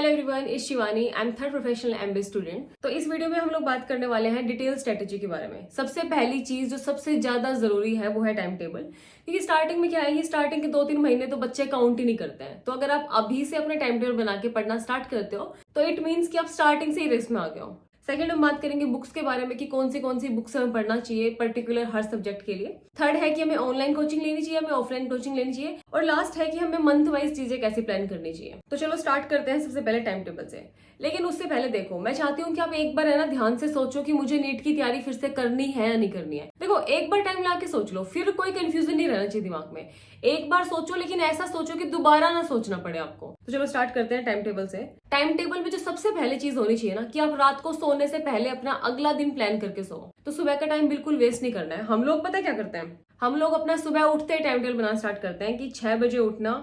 Hello everyone, इस Shivani. I am third professional MBA student. तो इस वीडियो में हम लोग बात करने वाले हैं डिटेल स्ट्रेटेजी के बारे में। सबसे पहली चीज जो सबसे ज्यादा जरूरी है वो है टाइम टेबल। क्योंकि स्टार्टिंग में क्या है, ये स्टार्टिंग के 2-3 महीने तो बच्चे काउंट ही नहीं करते हैं। तो अगर आप अभी से अपने टाइम टेबल बना के पढ़ना स्टार्ट करते हो तो इट मीन्स कि आप स्टार्टिंग से ही रेस में आ गए हो। सेकंड हम बात करेंगे बुक्स के बारे में कि कौन सी बुक्स हमें पढ़ना चाहिए पर्टिकुलर हर सब्जेक्ट के लिए। थर्ड है कि हमें ऑनलाइन कोचिंग लेनी चाहिए, हमें ऑफलाइन कोचिंग लेनी चाहिए। और लास्ट है कि हमें मंथ वाइज चीजें कैसे प्लान करनी चाहिए। तो चलो स्टार्ट करते हैं सबसे पहले टाइम टेबल से। लेकिन उससे पहले देखो, मैं चाहती हूँ कि आप एक बार है ना ध्यान से सोचो कि मुझे नीट की तैयारी फिर से करनी है या नहीं करनी है। देखो, एक बार टाइम ला के सोच लो, फिर कोई कंफ्यूजन नहीं रहना चाहिए दिमाग में। एक बार सोचो, लेकिन ऐसा सोचो कि दोबारा ना सोचना पड़े आपको। तो चलो स्टार्ट करते हैं टाइम टेबल से। टाइम टेबल में जो सबसे पहले चीज होनी चाहिए ना, कि आप रात को सोने से पहले अपना अगला दिन प्लान करके सो। तो सुबह का टाइम बिल्कुल वेस्ट नहीं करना है। हम लोग पता है क्या करते हैं, हम लोग अपना सुबह उठते ही टाइम टेबल बनाना स्टार्ट करते हैं कि 6 बजे उठना,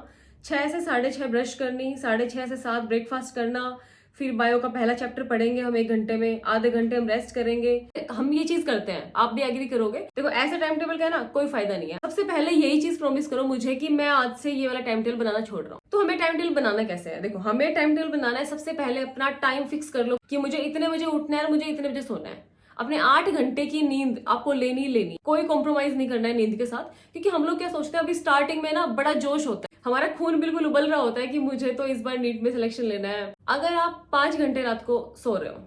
6 से 6:30 ब्रश करनी, 6:30 से 7 ब्रेकफास्ट करना, फिर बायो का पहला चैप्टर पढ़ेंगे हम 1 घंटे में, आधे घंटे हम रेस्ट करेंगे। हम ये चीज करते हैं, आप भी एग्री करोगे। देखो, ऐसे टाइम टेबल का है ना कोई फायदा नहीं है। सबसे पहले यही चीज प्रॉमिस करो मुझे कि मैं आज से ये वाला टाइम टेबल बनाना छोड़ रहा हूँ। तो हमें टाइम टेबल बनाना कैसे है? देखो, हमें टाइम टेबल बनाना है, सबसे पहले अपना टाइम फिक्स कर लो कि मुझे इतने बजे उठना है और मुझे इतने बजे सोना है। अपने 8 घंटे की नींद आपको लेनी, कोई कॉम्प्रोमाइज नहीं करना है नींद के साथ। क्योंकि हम लोग क्या सोचते हैं, अभी स्टार्टिंग में ना बड़ा जोश होता है, हमारा खून बिल्कुल उबल रहा होता है कि मुझे तो इस बार नीट में सिलेक्शन लेना है। अगर आप 5 घंटे रात को सो रहे हो,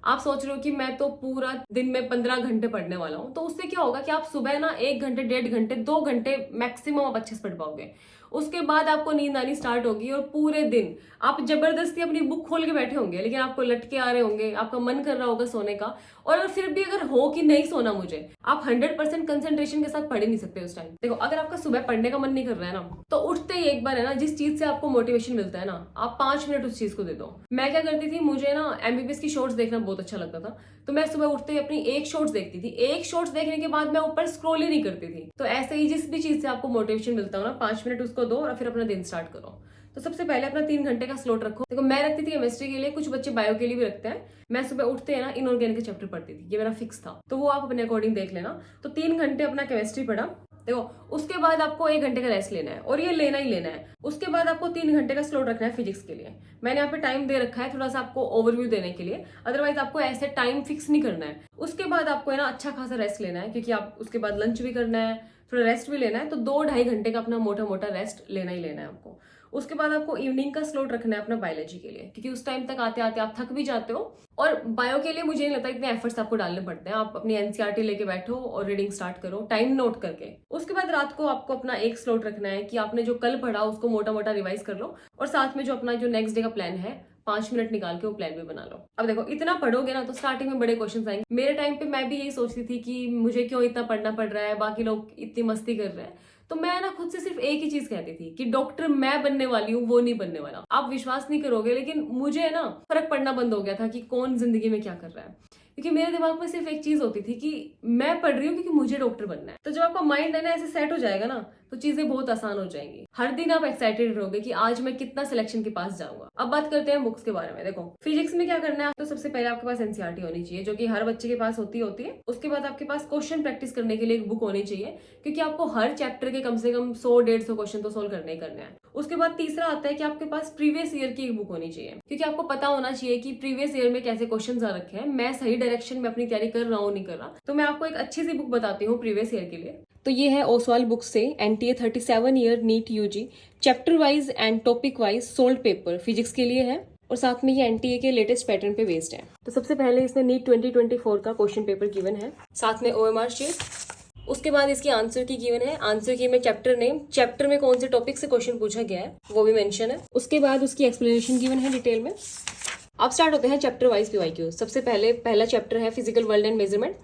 आप सोच रहे हो कि मैं तो पूरा दिन में 15 घंटे पढ़ने वाला हूं, तो उससे क्या होगा कि आप सुबह ना 1 घंटे, 1.5 घंटे, 2 घंटे मैक्सिमम आप अच्छे से पढ़ पाओगे। उसके बाद आपको नींद आनी स्टार्ट होगी और पूरे दिन आप जबरदस्ती अपनी बुक खोल के बैठे होंगे, लेकिन आपको लटके आ रहे होंगे, आपका मन कर रहा होगा सोने का। और अगर फिर भी अगर हो कि नहीं सोना मुझे, आप 100% कंसंट्रेशन के साथ पढ़ ही नहीं सकते उस टाइम। देखो, अगर आपका सुबह पढ़ने का मन नहीं कर रहा है ना, तो उठते ही एक बार है ना, जिस चीज से आपको मोटिवेशन मिलता है ना, आप 5 मिनट उस चीज को दे दो। मैं क्या करती थी, मुझे ना एमबीबीएस की शॉर्ट्स देखना बहुत अच्छा लगता था। तो मैं सुबह उठते ही अपनी एक शॉर्ट्स देखती थी। एक शॉर्ट्स देखने के बाद मैं ऊपर स्क्रॉल ही नहीं करती थी। तो ऐसे ही जिस भी चीज से आपको मोटिवेशन मिलता हो ना, 5 मिनट उसको दो और फिर अपना दिन स्टार्ट करो। तो सबसे पहले अपना 3 घंटे का स्लॉट रखो। देखो, मैं रखती थी केमिस्ट्री के लिए, कुछ बच्चे बायो के लिए भी रखते हैं। मैं सुबह उठते हैं ना इनऑर्गेनिक के चैप्टर पढ़ती थी, ये मेरा फिक्स था। तो वो आप अपने अकॉर्डिंग देख लेना। तो 3 घंटे अपना केमिस्ट्री पढ़ा। देखो, उसके बाद आपको 1 घंटे का रेस्ट लेना है, और ये लेना ही लेना है। उसके बाद आपको 3 घंटे का स्लॉट रखना है फिजिक्स के लिए। मैंने यहाँ पे टाइम दे रखा है थोड़ा सा आपको ओवरव्यू देने के लिए, अदरवाइज आपको ऐसे टाइम फिक्स नहीं करना है। उसके बाद आपको है ना अच्छा खासा रेस्ट लेना है, क्योंकि आप उसके बाद लंच भी करना है, थोड़ा रेस्ट भी लेना है। तो 2-2.5 घंटे का अपना मोटा मोटा रेस्ट लेना ही लेना है आपको। उसके बाद आपको इवनिंग का स्लॉट रखना है अपना बायोलॉजी के लिए, क्योंकि उस टाइम तक आते आते आप थक भी जाते हो। और बायो के लिए मुझे नहीं लगता इतने एफर्ट्स आपको डालने पड़ते हैं। आप अपनी एनसीईआरटी लेके बैठो और रीडिंग स्टार्ट करो टाइम नोट करके। उसके बाद रात को आपको अपना एक स्लॉट रखना है कि आपने जो कल पढ़ा उसको मोटा मोटा रिवाइज कर लो, और साथ में जो अपना जो नेक्स्ट डे का प्लान है 5 मिनट निकाल के वो प्लान भी बना लो। अब देखो, इतना पढ़ोगे ना तो स्टार्टिंग में बड़े क्वेश्चंस आएंगे। मेरे टाइम पे मैं भी यही सोचती थी कि मुझे क्यों इतना पढ़ना पड़ रहा है, बाकी लोग इतनी मस्ती कर रहे हैं। तो मैं ना खुद से सिर्फ एक ही चीज कहती थी कि डॉक्टर मैं बनने वाली हूँ, वो नहीं बनने वाला। आप विश्वास नहीं करोगे, लेकिन मुझे ना फर्क पड़ना बंद हो गया था कि कौन जिंदगी में क्या कर रहा है। क्योंकि मेरे दिमाग में सिर्फ एक चीज होती थी कि मैं पढ़ रही हूँ क्योंकि मुझे डॉक्टर बनना है। तो जब आपका माइंड है ना ऐसे सेट हो जाएगा ना, तो चीजें बहुत आसान हो जाएंगी। हर दिन आप एक्साइटेड रहोगे कि आज मैं कितना सिलेक्शन के पास जाऊंगा। अब बात करते हैं बुक्स के बारे में। देखो, फिजिक्स में क्या करना है, तो सबसे पहले आपके पास एनसीईआरटी होनी चाहिए, जो कि हर बच्चे के पास होती है। उसके बाद आपके पास क्वेश्चन प्रैक्टिस करने के लिए एक बुक होनी चाहिए, क्योंकि आपको हर चैप्टर के कम से कम 100-150 क्वेश्चन तो सोल्व करने ही करने हैं। उसके बाद तीसरा आता है कि आपके पास प्रीवियस ईयर की एक बुक होनी चाहिए, क्योंकि आपको पता होना चाहिए कि प्रीवियस ईयर में कैसे क्वेश्चन आ रखे हैं, मैं सही डायरेक्शन में अपनी तैयारी कर रहा हूँ नहीं कर रहा। तो मैं आपको एक अच्छी सी बुक बताती हूँ प्रीवियस ईयर के लिए। तो ये है ओसवाल बुक से NTA 37 year NEET UG chapter wise and topic wise solved paper physics के लिए है, और साथ में ये एनटीए के लेटेस्ट पैटर्न पे बेस्ड है। तो सबसे पहले इसमें नीट 2024 का क्वेश्चन पेपर गिवन है, साथ में ओएमआर शीट। उसके बाद इसकी आंसर की गिवन है, आंसर की में चैप्टर नेम, चैप्टर में कौन से टॉपिक से क्वेश्चन पूछा गया है वो भी मेंशन है। उसके बाद उसकी एक्सप्लेनेशन गिवन है डिटेल में। अब स्टार्ट होते हैं चैप्टर वाइज पीवाईक्यू। सबसे पहले पहला चैप्टर है फिजिकल वर्ल्ड एंड मेजरमेंट,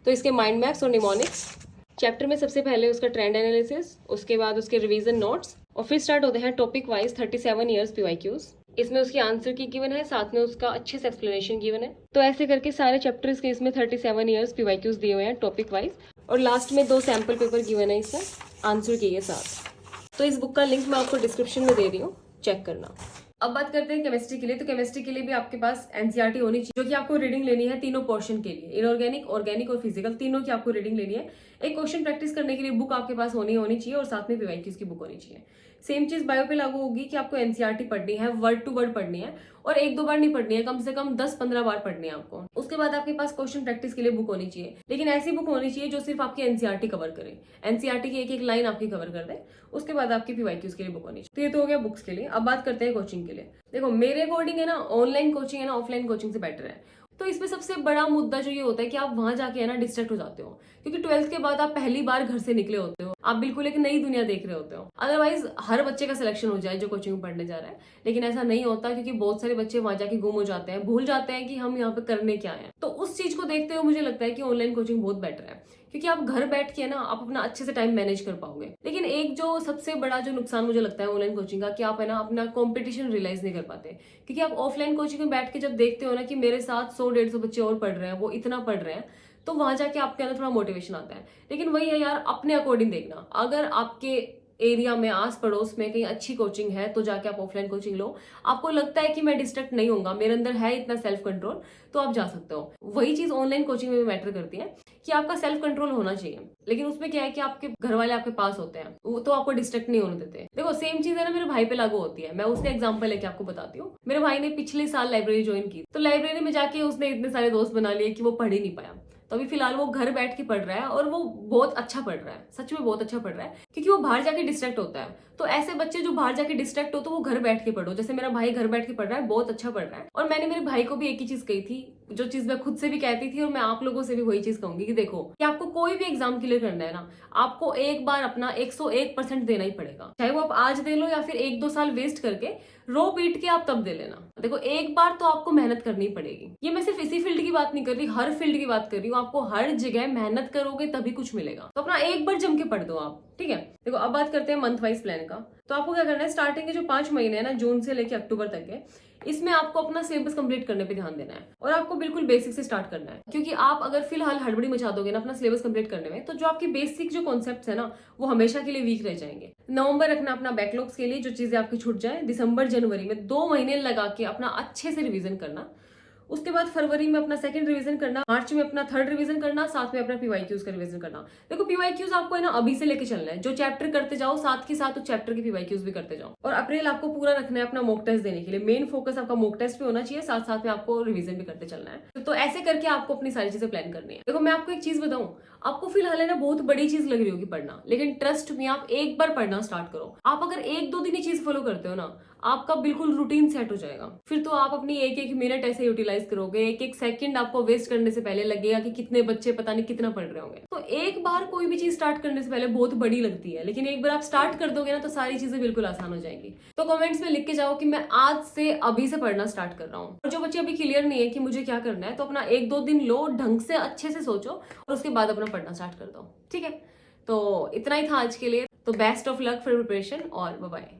तो इसके माइंड मैप्स और निमोनिक्स। चैप्टर में सबसे पहले उसका ट्रेंड एनालिसिस, उसके बाद उसके रिवीजन नोट्स, और फिर स्टार्ट होते हैं टॉपिक वाइज 37 ईयर्स पीवाईक्यूज। इसमें उसकी आंसर की गिवन है, साथ में उसका अच्छे से एक्सप्लेनेशन गिवन है। तो ऐसे करके सारे चैप्टर्स के इसमें 37 ईयर्स पीवाईक्यूज दिए हुए हैं टॉपिक वाइज, और लास्ट में 2 सैम्पल पेपर गिवन है इसमें आंसर के साथ। तो इस बुक का लिंक मैं आपको डिस्क्रिप्शन में दे रही हूँ, चेक करना। अब बात करते हैं केमिस्ट्री के लिए। तो केमिस्ट्री के लिए भी आपके पास एनसीईआरटी होनी चाहिए, जो कि आपको रीडिंग लेनी है तीनों पोर्शन के लिए, इनऑर्गेनिक, ऑर्गेनिक और फिजिकल, तीनों की आपको रीडिंग लेनी है। एक क्वेश्चन प्रैक्टिस करने के लिए बुक आपके पास होनी चाहिए, और साथ में पीवाईक्यूज की बुक होनी चाहिए। सेम चीज बायो पे लागू होगी कि आपको एनसीईआरटी पढ़नी है, वर्ड टू वर्ड पढ़नी है, और 1-2 बार नहीं पढ़नी है, कम से कम 10-15 बार पढ़नी है आपको। उसके बाद आपके पास क्वेश्चन प्रैक्टिस के लिए बुक होनी चाहिए, लेकिन ऐसी बुक होनी चाहिए जो सिर्फ आपकी एनसीईआरटी कवर करे, एनसीईआरटी की एक एक लाइन आपकी कवर कर दे। उसके बाद आपकी पीवाईक्यूज के लिए बुक होनी चाहिए। तो ये तो हो गया बुक्स के लिए। अब बात करते हैं कोचिंग के लिए। देखो मेरे अकॉर्डिंग है ना, ऑनलाइन कोचिंग है ना ऑफलाइन कोचिंग से बेटर है। तो इसमें सबसे बड़ा मुद्दा जो ये होता है कि आप वहां जाके है ना डिस्ट्रैक्ट हो जाते हो, क्योंकि 12th के बाद आप पहली बार घर से निकले होते हो, आप बिल्कुल एक नई दुनिया देख रहे होते हो। अदरवाइज हर बच्चे का सिलेक्शन हो जाए जो कोचिंग में पढ़ने जा रहा है, लेकिन ऐसा नहीं होता, क्योंकि बहुत सारे बच्चे वहां जाके गुम हो जाते हैं, भूल जाते हैं कि हम यहाँ पे करने क्या है। तो उस चीज को देखते हुए मुझे लगता है कि ऑनलाइन कोचिंग बहुत बेटर है, क्योंकि आप घर बैठ के ना आप अपना अच्छे से टाइम मैनेज कर पाओगे। लेकिन एक जो सबसे बड़ा जो नुकसान मुझे लगता है ऑनलाइन कोचिंग का, कि आप है ना अपना कंपटीशन रियलाइज नहीं कर पाते, क्योंकि आप ऑफलाइन कोचिंग में बैठ के जब देखते हो ना कि मेरे साथ 100-150 बच्चे और पढ़ रहे हैं, वो इतना पढ़ रहे हैं, तो वहां जाके आपके अंदर थोड़ा मोटिवेशन आता है। लेकिन वही है यार, अपने अकॉर्डिंग देखना। अगर आपके एरिया में आस पड़ोस में कहीं अच्छी कोचिंग है तो जाके आप ऑफलाइन कोचिंग लो। आपको लगता है कि मैं डिस्ट्रैक्ट नहीं होऊंगा, मेरे अंदर है इतना सेल्फ कंट्रोल, तो आप जा सकते हो। वही चीज ऑनलाइन कोचिंग में भी मैटर करती है कि आपका सेल्फ कंट्रोल होना चाहिए, लेकिन उसमें क्या है कि आपके घर वाले आपके पास होते हैं, वो तो आपको डिस्ट्रैक्ट नहीं होने देते। देखो सेम चीज है ना मेरे भाई पे लागू होती है। मैं उसका एग्जांपल लेके आपको बताती हूँ। मेरे भाई ने पिछले साल लाइब्रेरी ज्वाइन की, तो लाइब्रेरी में जाके उसने इतने सारे दोस्त बना लिए कि वो पढ़ ही नहीं पाया। तो अभी फिलहाल वो घर बैठ के पढ़ रहा है, और वो बहुत अच्छा पढ़ रहा है, सच में बहुत अच्छा पढ़ रहा है, क्योंकि वो बाहर जाके डिस्ट्रैक्ट होता है। तो ऐसे बच्चे जो बाहर जाके डिस्ट्रैक्ट हो, तो वो घर बैठ के पढ़ो। जैसे मेरा भाई घर बैठ के पढ़ रहा है, बहुत अच्छा पढ़ रहा है। और मैंने मेरे भाई को भी एक ही चीज कही थी, जो चीज मैं खुद से भी कहती थी, और मैं आप लोगों से भी वही चीज कहूंगी कि देखो कि आपको कोई भी एग्जाम क्लियर करना है ना, आपको एक बार अपना 101% देना ही पड़ेगा। चाहे वो आप आज दे लो या फिर 1-2 साल वेस्ट करके रो पीट के आप तब दे लेना। देखो एक बार तो आपको मेहनत करनी पड़ेगी। ये मैं सिर्फ इसी फील्ड की बात नहीं कर रही, हर फील्ड की बात कर रही हूँ। आपको हर जगह मेहनत करोगे तभी कुछ मिलेगा। तो अपना एक बार जम के पढ़ दो आप, ठीक है। देखो अब बात करते हैं मंथ वाइज प्लान का। तो आपको क्या करना है, स्टार्टिंग के जो 5 महीने है ना, जून से लेकर अक्टूबर तक है, इसमें आपको अपना सिलेबस कंप्लीट करने पे ध्यान देना है, और आपको बिल्कुल बेसिक से स्टार्ट करना है। क्योंकि आप अगर फिलहाल हड़बड़ी मचा दोगे ना अपना सिलेबस कंप्लीट करने में, तो जो आपकी बेसिक जो कॉन्सेप्ट्स है ना, वो हमेशा के लिए वीक रह जाएंगे। नवंबर रखना अपना बैकलॉग्स के लिए, जो चीजें आपकी छूट जाए। दिसंबर जनवरी में 2 महीने लगा के अपना अच्छे से रिवीजन करना। उसके बाद फरवरी में अपना सेकंड रिवीजन करना, मार्च में अपना थर्ड रिवीजन करना, साथ में अपना पीवाईक्यूज का रिवीजन करना। देखो पीवाईक्यूज आपको है ना अभी से लेके चलना है, जो चैप्टर करते जाओ साथ के साथ उस चैप्टर के पीवाईक्यूज भी करते जाओ। और अप्रैल आपको पूरा रखना है अपना मॉक टेस्ट देने के लिए। मेन फोकस आपका मॉक टेस्ट पे होना चाहिए, साथ साथ में आपको रिवीजन भी करते चलना है। तो ऐसे करके आपको अपनी सारी चीजें प्लान करनी है। देखो मैं आपको एक चीज बताऊं, आपको फिलहाल है ना बहुत बड़ी चीज लग रही होगी पढ़ना, लेकिन ट्रस्ट में आप एक बार पढ़ना स्टार्ट करो। आप अगर 1-2 दिन ये चीज फॉलो करते हो ना, आपका बिल्कुल रूटीन सेट हो जाएगा। फिर तो आप अपनी एक एक मिनट ऐसे यूटिलाइज करोगे, एक एक सेकंड आपको वेस्ट करने से पहले लगेगा कि कितने बच्चे पता नहीं कितना पढ़ रहे होंगे। तो एक बार कोई भी चीज स्टार्ट करने से पहले बहुत बड़ी लगती है, लेकिन एक बार आप स्टार्ट कर दोगे ना तो सारी चीजें बिल्कुल आसान हो जाएंगी। तो कमेंट्स में लिख के जाओ कि मैं आज से अभी से पढ़ना स्टार्ट कर रहा हूँ। और जो बच्चे अभी क्लियर नहीं है कि मुझे क्या करना है, तो अपना 1-2 दिन लो, ढंग से अच्छे से सोचो, और उसके बाद अपना पढ़ना स्टार्ट कर दो, ठीक है। तो इतना ही था आज के लिए। तो best of luck for preparation, और बाय बाय।